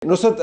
نصرت،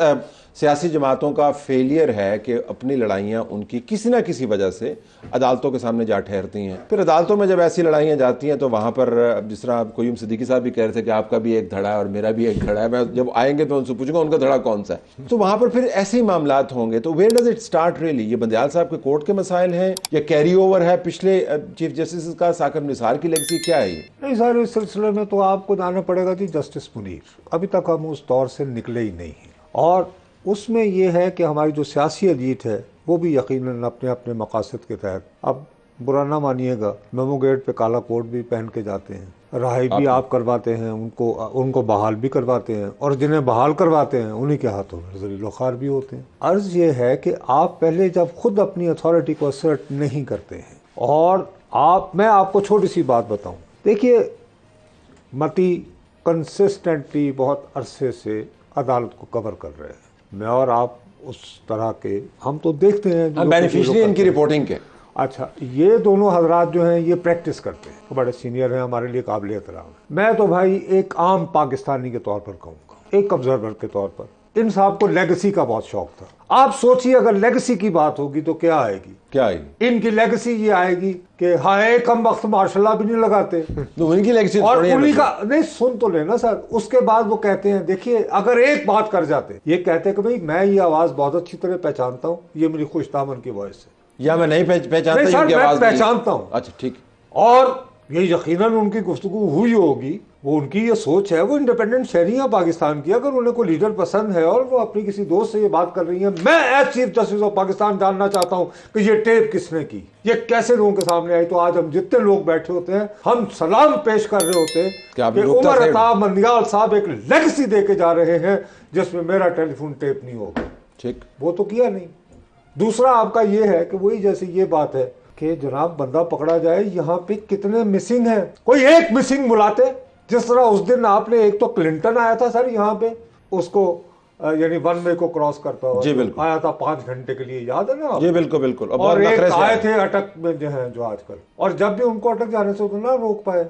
سیاسی جماعتوں کا فیلئر ہے کہ اپنی لڑائیاں ان کی کسی نہ کسی وجہ سے عدالتوں کے سامنے جا ٹھہرتی ہیں. پھر عدالتوں میں جب ایسی لڑائیاں جاتی ہیں تو وہاں پر جس طرح قیوم صدیقی صاحب بھی کہہ رہے تھے کہ آپ کا بھی ایک دھڑا ہے اور میرا بھی ایک دھڑا ہے، میں جب آئیں گے تو ان سے پوچھوں گا ان کا دھڑا کون سا ہے. تو وہاں پر پھر ایسے ہی معاملات ہوں گے. تو where does it start really? یہ بندیال صاحب کے کورٹ کے مسائل ہیں یا کیری اوور ہے پچھلے چیف جسٹس کا؟ ثاقب نثار کی لیگسی کیا ہے یہ؟ نہیں سر، اس سلسلے میں تو آپ کو جانا پڑے گا جی جسٹس منیر. ابھی تک ہم اس دور سے نکلے ہی نہیں ہیں، اور اس میں یہ ہے کہ ہماری جو سیاسی ایلیٹ ہے وہ بھی یقیناً اپنے اپنے مقاصد کے تحت، اب برا نہ مانیے گا، میمو گیٹ پہ کالا کوٹ بھی پہن کے جاتے ہیں، رہائی بھی آپ کرواتے ہیں، ان کو بحال بھی کرواتے ہیں، اور جنہیں بحال کرواتے ہیں انہی کے ہاتھوں میں ذلیل و خوار بھی ہوتے ہیں. عرض یہ ہے کہ آپ پہلے جب خود اپنی اتھارٹی کو اسرٹ نہیں کرتے ہیں، اور میں آپ کو چھوٹی سی بات بتاؤں، دیکھیے متی کنسسٹنٹلی بہت عرصے سے عدالت کو کور کر رہے ہیں. میں اور آپ اس طرح کے ہم تو دیکھتے ہیں بینیفیشری ان کی رپورٹنگ کے. اچھا، یہ دونوں حضرات جو ہیں یہ پریکٹس کرتے ہیں، بڑے سینئر ہیں، ہمارے لیے قابل احترام ہے. میں تو بھائی ایک عام پاکستانی کے طور پر کہوں گا، ایک آبزرور کے طور پر، ان صاحب کو لیگسی کا بہت شوق تھا. آپ سوچئے اگر لیگسی کی بات ہوگی تو کیا آئے گی؟ کیا آئے گی؟ ان کی لیگسی یہ آئے گی کہ ہائے کم وقت ماشاءاللہ بھی نہیں لگاتے. تو ان کی لیگسی اور انہی کا نہیں، سن تو لینا سر. اس کے بعد وہ کہتے ہیں، دیکھیے اگر ایک بات کر جاتے، یہ کہتے کہ بھئی میں یہ آواز بہت اچھی طرح پہچانتا ہوں، یہ میری خوش دامن کی وائس ہے، یا میں نہیں پہچانتا نہیں سر یہ میں آواز پہچانتا ہوں. اچھا ٹھیک. اور یہ یقیناً ان کی گفتگو ہوئی ہوگی، وہ ان کی یہ سوچ ہے، وہ انڈیپینڈنٹ شہری ہیں پاکستان کی. اگر انہیں کوئی لیڈر پسند ہے اور وہ اپنی کسی دوست سے یہ بات کر رہی ہیں، میں as chief justice of Pakistan جاننا چاہتا ہوں کہ یہ ٹیپ کس نے کی، یہ کیسے لوگوں کے سامنے آئی. تو آج ہم جتنے لوگ بیٹھے ہوتے ہیں ہم سلام پیش کر رہے ہوتے ہیں کہ عمر عطا بندیال صاحب ایک لیگسی دے کے جا رہے ہیں جس میں میرا ٹیلی فون ٹیپ نہیں ہوگا. ٹھیک، وہ تو کیا نہیں. دوسرا آپ کا یہ ہے کہ وہی جیسے یہ بات ہے کہ جناب بندہ پکڑا جائے، یہاں پہ کتنے مسنگ ہیں، کوئی ایک مسنگ بلاتے. جس طرح اس دن آپ نے، ایک تو کلنٹن آیا تھا سر یہاں پہ، اس کو یعنی ون وے کو کراس کرتا ہوا، جی بالکل آیا تھا 5 گھنٹے کے لیے، یاد ہے نا؟ جی بالکل بالکل. اور ایک آئے تھے اٹک میں جو ہیں جو آج کل، اور جب بھی ان کو اٹک جانے سے تو نہ روک پائے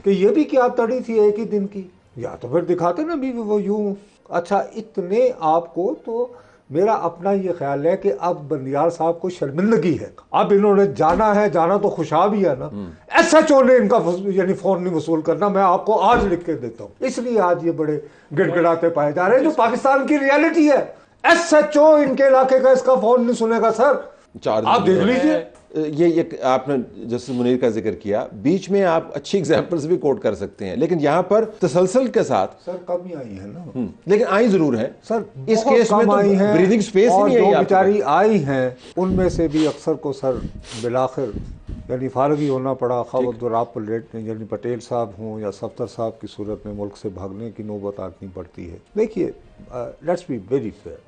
کہ یہ بھی کیا تڑی تھی ایک ہی دن کی، یا تو پھر دکھاتے نا بھی وہ یوں. اچھا، اتنے آپ کو تو میرا اپنا یہ خیال ہے کہ اب بندیال صاحب کو شرمندگی ہے. اب انہوں نے جانا ہے، جانا تو خوشا بھی ہے نا. ایس ایچ او نے ان کا یعنی فون نہیں وصول کرنا، میں آپ کو آج لکھ کے دیتا ہوں. اس لیے آج یہ بڑے گڑ گڑاتے پائے جا رہے ہیں، جو پاکستان کی ریالٹی ہے. ایس ایچ او ان کے علاقے کا اس کا فون نہیں سنے گا سر، آپ دیکھ لیجئے. یہ آپ نے جسٹس منیر کا ذکر کیا، بیچ میں آپ اچھی ایگزامپلز بھی کوٹ کر سکتے ہیں، لیکن یہاں پر تسلسل کے ساتھ سر کم ہی آئی ہیں نا، لیکن آئی ضرور ہیں سر. اس کیس میں تو بریدنگ سپیس ہی نہیں ہے. اور جو بیچاری آئی ہیں ان میں سے بھی اکثر کو سر بالآخر یعنی فارغ ہی ہونا پڑا، خواہ عبدالرب یعنی پٹیل صاحب ہوں یا صفدر صاحب کی صورت میں ملک سے بھاگنے کی نوبت آنی پڑتی ہے. دیکھیے لیٹس بی ویری فیئر.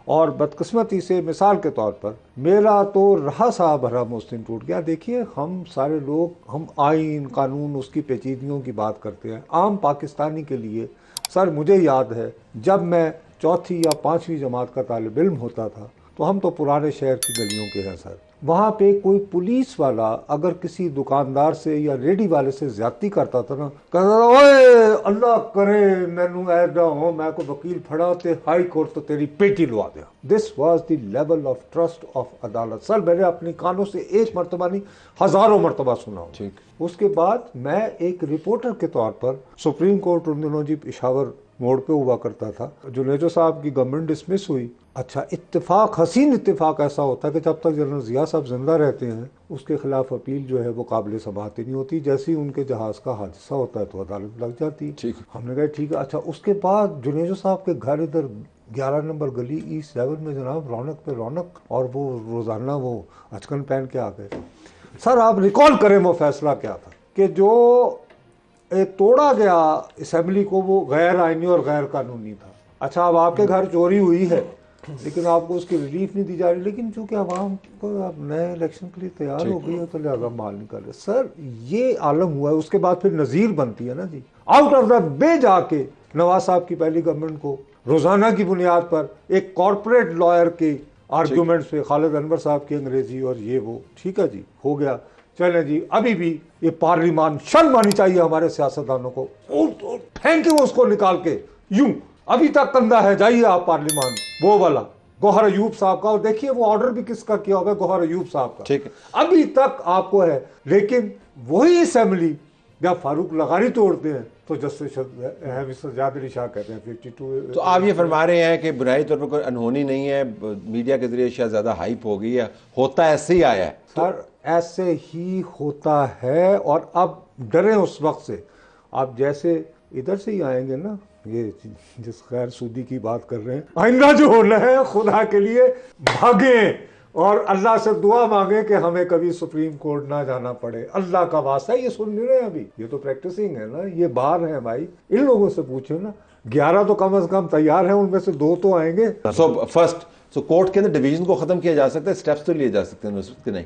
اور بدقسمتی سے مثال کے طور پر میرا تو رہا صاحب حرام اس دن ٹوٹ گیا. دیکھیے ہم سارے لوگ، ہم آئین قانون اس کی پیچیدگیوں کی بات کرتے ہیں. عام پاکستانی کے لیے سر مجھے یاد ہے جب میں 4تھی یا 5ویں جماعت کا طالب علم ہوتا تھا تو ہم تو پرانے شہر کی گلیوں کے ہیں سر. وہاں پہ کوئی پولیس والا اگر کسی دکاندار سے یا ریڈی والے سے زیادتی کرتا تھا نا، کہتا تھا اوئے اللہ کرے مینوں ایڈا ہوں میں کو وکیل پھڑا تے ہائی کورٹ تو تیری پیٹی لوا دیا. This was the level of trust of عدالت. سر میں نے اپنی کانوں سے ایک مرتبہ نہیں ہزاروں مرتبہ سنا ہوں. اس کے بعد میں ایک رپورٹر کے طور پر سپریم کورٹ ان دنوں جی پشاور موڑ پہ ہوا کرتا تھا. جنیجو صاحب کی گورنمنٹ ڈسمس ہوئی. اچھا، اتفاق، حسین اتفاق ایسا ہوتا ہے کہ جب تک جنرل ضیاء صاحب زندہ رہتے ہیں اس کے خلاف اپیل جو ہے وہ قابل سماعت ہی نہیں ہوتی. جیسے ہی ان کے جہاز کا حادثہ ہوتا ہے تو عدالت لگ جاتی. ہم نے کہا ٹھیک ہے. اچھا، اس کے بعد جنیجو صاحب کے گھر ادھر 11 نمبر گلی E7 میں جناب رونق پہ رونق، اور وہ روزانہ وہ اچکن پہن کے آ گئے. سر آپ ریکال کریں وہ فیصلہ کیا تھا کہ جو توڑا گیا اسمبلی کو وہ غیر آئینی اور غیر قانونی تھا. اچھا، اب آپ کے گھر چوری ہوئی ہے لیکن آپ کو اس کی ریلیف نہیں دی جا رہی، لیکن چونکہ عوام کو اب نئے الیکشن کے لیے تیار ہو گئی ہے تو لہٰذا مال نہیں کر رہے. سر یہ عالم ہوا ہے. اس کے بعد پھر نظیر بنتی ہے نا جی، آؤٹ آف دا بے جا کے نواز صاحب کی پہلی گورنمنٹ کو روزانہ کی بنیاد پر ایک کارپوریٹ لائر کے آرگیومنٹس پہ، خالد انور صاحب کی انگریزی اور یہ وہ، ٹھیک ہے جی ہو گیا. چلیں جی، ابھی بھی یہ پارلیمان شرم آنی چاہیے ہمارے سیاستدانوں کو، پھینکے وہ اس کو نکال کے یوں ابھی تک کندھا ہے، جائیے آپ پارلیمان وہ والا گوہر ایوب صاحب کا، اور دیکھیے وہ آرڈر بھی کس کا کیا ہوگا، گوہر ایوب صاحب کا، ٹھیک ہے، ابھی تک آپ کو ہے۔ لیکن وہی اسمبلی جب فاروق لغاری توڑتے ہیں تو جسٹس سجاد علی شاہ کہتے ہیں 52۔ تو آپ یہ فرما رہے ہیں کہ بنیادی طور پر کوئی انہونی نہیں ہے، میڈیا کے ذریعے شاید زیادہ ہائپ ہو گئی ہے، ہوتا ایسے ہی آیا ہے؟ سر ایسے ہی ہوتا ہے، اور اب ڈریں اس وقت سے۔ آپ جیسے ادھر سے ہی آئیں گے نا، یہ جس غیر سودی کی بات کر رہے ہیں، آئندہ جو ہونا ہے خدا کے لیے بھاگیں اور اللہ سے دعا مانگیں کہ ہمیں کبھی سپریم کورٹ نہ جانا پڑے، اللہ کا واسطہ۔ یہ سن نہیں رہے ابھی، یہ تو پریکٹسنگ ہے نا، یہ باہر ہیں بھائی، ان لوگوں سے پوچھیں نا، 11 تو کم از کم تیار ہیں، ان میں سے 2 تو آئیں گے۔ سو کورٹ کے اندر ڈویژن کو ختم کیا جا سکتا ہے، سٹیپس تو لیے جا سکتے ہیں اس وقت کہ نہیں؟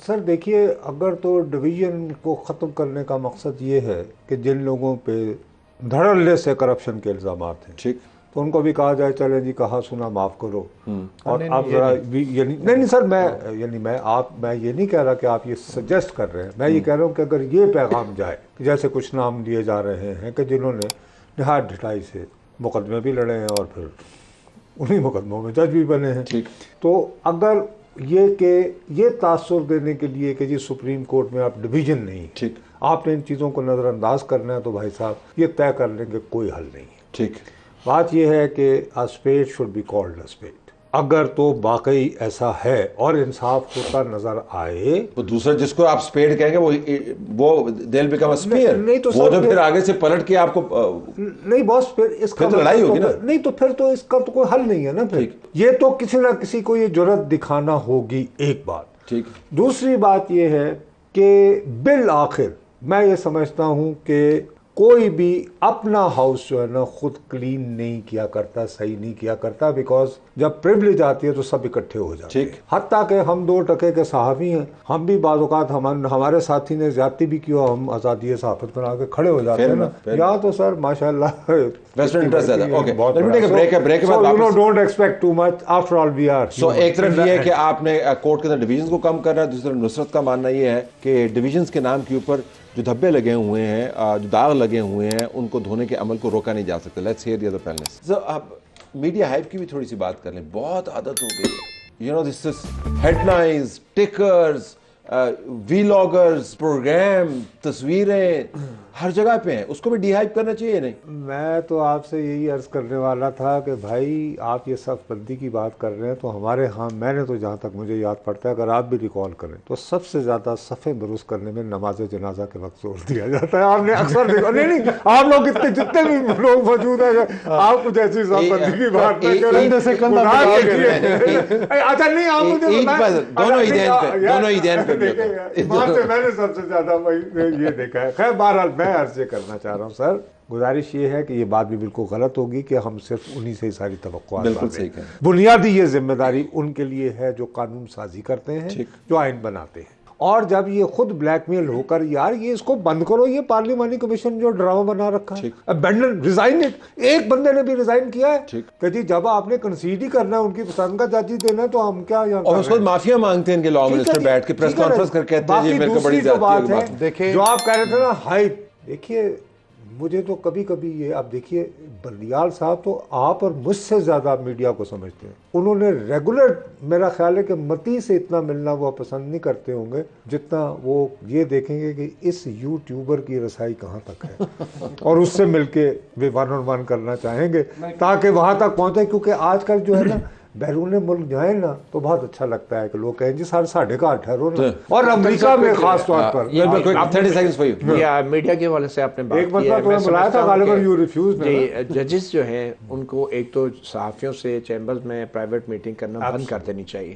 سر دیکھیے، اگر تو ڈویژن کو ختم کرنے کا مقصد یہ ہے کہ جن لوگوں پہ دھڑلے سے کرپشن کے الزامات ہیں، ٹھیک، تو ان کو بھی کہا جائے چلے جی کہا سنا معاف کرو۔ اور اب ذرا نہیں سر، میں یہ نہیں کہہ رہا کہ آپ یہ سجیسٹ کر رہے ہیں، میں یہ کہہ رہا ہوں کہ اگر یہ پیغام جائے، جیسے کچھ نام لیے جا رہے ہیں کہ جنہوں نے نہایت ڈھٹائی سے مقدمے بھی لڑے ہیں اور پھر انہی مقدموں میں جج بھی بنے ہیں، ٹھیک، تو اگر یہ تاثر دینے کے لیے کہ جی سپریم کورٹ میں آپ ڈویژن نہیں، ٹھیک، آپ نے ان چیزوں کو نظر انداز کرنا ہے، تو بھائی صاحب یہ طے کر لیں کہ کوئی حل نہیں ہے۔ ٹھیک، بات یہ ہے کہ a spade should be called a spade۔ اگر تو واقعی ایسا ہے اور انصاف ہوتا نظر آئے، وہ دوسرا جس کو آپ سپیڈ کہیں گے وہ they'll become a spear، نہیں تو وہ سر تو پھر آگے سے پلٹ کے آپ کو نہیں باس، پھر اس کا پھر تو لڑائی ہوگی نا۔ نہیں تو پھر تو اس کا تو کوئی حل نہیں ہے نا۔ پھر یہ تو کسی نہ کسی کو یہ جرأت دکھانا ہوگی، ایک بات۔ ٹھیک، دوسری بات یہ ہے کہ بالآخر میں یہ سمجھتا ہوں کہ کوئی بھی اپنا ہاؤس جو ہے نا خود کلین نہیں کیا کرتا، صحیح نہیں کیا کرتا، بیکاز جب پریولیج آتی ہے تو سب اکٹھے ہو جاتے ہیں۔ حتیٰ کہ ہم 2 ٹکے کے صحافی ہیں، ہم بھی بعض اوقات ہمارے ساتھی نے زیادتی بھی کی، ہم آزادی صحافت بنا کے کھڑے ہو جاتے ہیں نا، یا تو سر ماشاءاللہ ویسٹرن انٹرسٹ زیادہ۔ اوکے، بریک کے بعد don't expect too much, after all we are. So ایک طرف یہ ہے کہ آپ نے کورٹ کے اندر ڈویژنز کو کم کرنا ہے، دوسری طرف نصرت کا ماننا یہ ہے کہ ڈویژنز کے نام کے اوپر جو دھبے لگے ہوئے ہیں، جو داغ لگے ہوئے ہیں، ان کو دھونے کے عمل کو روکا نہیں جا سکتا۔ Let's hear the other panelist. So اب میڈیا ہائپ کی بھی تھوڑی سی بات کر لیں، بہت عادت ہو گئی ہے، you know this is headlines, tickers, vloggers, programme, تصویریں ہر جگہ پہ ہیں، اس کو بھی ڈی ہائپ کرنا چاہیے نہیں؟ میں تو آپ سے یہی عرض کرنے والا تھا کہ بھائی آپ یہ صف بندی کی بات کر رہے ہیں، تو ہمارے ہاں میں نے تو جہاں تک مجھے یاد پڑتا ہے، اگر آپ بھی ریکال کریں تو سب سے زیادہ صفیں درست کرنے میں نماز جنازہ کے وقت زور دیا جاتا ہے۔ آپ نے اکثر دیکھا، نہیں آپ لوگ جتنے بھی لوگ موجود ہیں، آپ کچھ ایسی صف بندی کی بات نہ کریں۔ اچھا نہیں، آپ مجھے دونوں عیدین پہ میں نے سب سے زیادہ یہ دیکھا ہے۔ خیر بہرحال میں عرض یہ کرنا چاہ رہا ہوں سر، گزارش یہ ہے کہ یہ بات بھی بالکل غلط ہوگی کہ ہم صرف انہی سے ساری توقعات بالکل کریں۔ صحیح کہیں۔ بنیادی یہ ذمہ داری ان کے لیے ہے جو قانون سازی کرتے ہیں، جو آئین بناتے ہیں، اور جب یہ خود بلیک میل ہو کر یار یہ اس کو بند کرو، یہ پارلیمانی کمیشن جو ڈرامہ بنا رکھا ہے، ابینڈن ریزائن اٹ۔ ایک بندے نے بھی ریزائن کیا ہے کہ جی جب آپ نے کنسیڈ ہی کرنا ہے، ان کی پسند کا جج ہی دینا ہے، تو ہم کیا یہاں اور اس وقت معافیا مانگتے ہیں ان کے لا منسٹر بیٹھ کے پریس کانفرنس کر کے کہتے ہیں جی میرے کو بڑی زیادتی ہے۔ دیکھیں جو آپ کہہ رہے تھے نا ہائپ، دیکھیے مجھے تو کبھی کبھی یہ، اب دیکھیے بندیال صاحب تو آپ اور مجھ سے زیادہ میڈیا کو سمجھتے ہیں، انہوں نے ریگولر، میرا خیال ہے کہ متی سے اتنا ملنا وہ پسند نہیں کرتے ہوں گے جتنا وہ یہ دیکھیں گے کہ اس یوٹیوبر کی رسائی کہاں تک ہے، اور اس سے مل کے وہ 1 on 1 کرنا چاہیں گے تاکہ وہاں تک پہنچے۔ کیونکہ آج کل جو ہے نا بیرون ملک جائیں نا تو بہت اچھا لگتا ہے کہ لوگ کہیں جی ساڑھے کہاں ٹھہرو نا، اور امریکہ میں خاص طور پر۔ میڈیا کے حوالے سے آپ نے بات ایک مرتبہ تمہیں بلایا تھا غالباً یو ریفیوز نے۔ ججز جو ہیں ان کو ایک تو صحافیوں سے چیمبرز میں پرائیویٹ میٹنگ کرنا بند کر دینی چاہیے۔